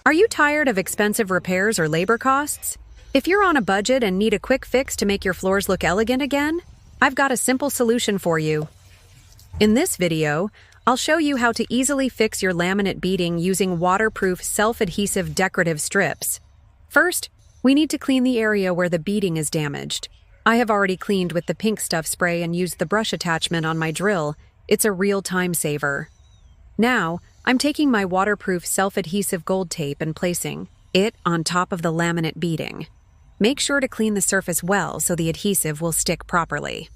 Are you tired of expensive repairs or labor costs? If you're on a budget and need a quick fix to make your floors look elegant again, I've got a simple solution for you. In this video, I'll show you how to easily fix your laminate beading using waterproof self-adhesive decorative strips. First, we need to clean the area where the beading is damaged. I have already cleaned with the pink stuff spray and used the brush attachment on my drill. It's a real time saver. Now, I'm taking my waterproof self-adhesive gold tape and placing it on top of the laminate beading. Make sure to clean the surface well so the adhesive will stick properly.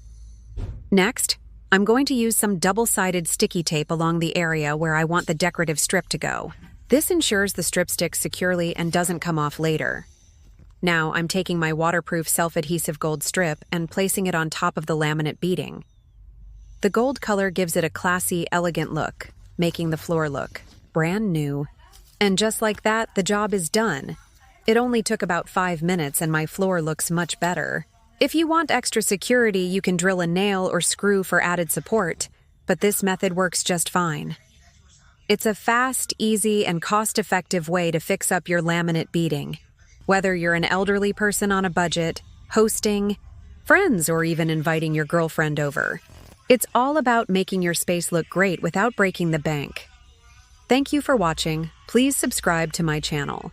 Next, I'm going to use some double-sided sticky tape along the area where I want the decorative strip to go. This ensures the strip sticks securely and doesn't come off later. Now, I'm taking my waterproof self-adhesive gold strip and placing it on top of the laminate beading. The gold color gives it a classy, elegant look, making the floor look brand new. And just like that, the job is done. It only took about 5 minutes and my floor looks much better. If you want extra security, you can drill a nail or screw for added support, but this method works just fine. It's a fast, easy, and cost-effective way to fix up your laminate beading. Whether you're an elderly person on a budget, hosting, friends, or even inviting your girlfriend over, it's all about making your space look great without breaking the bank. Thank you for watching. Please subscribe to my channel.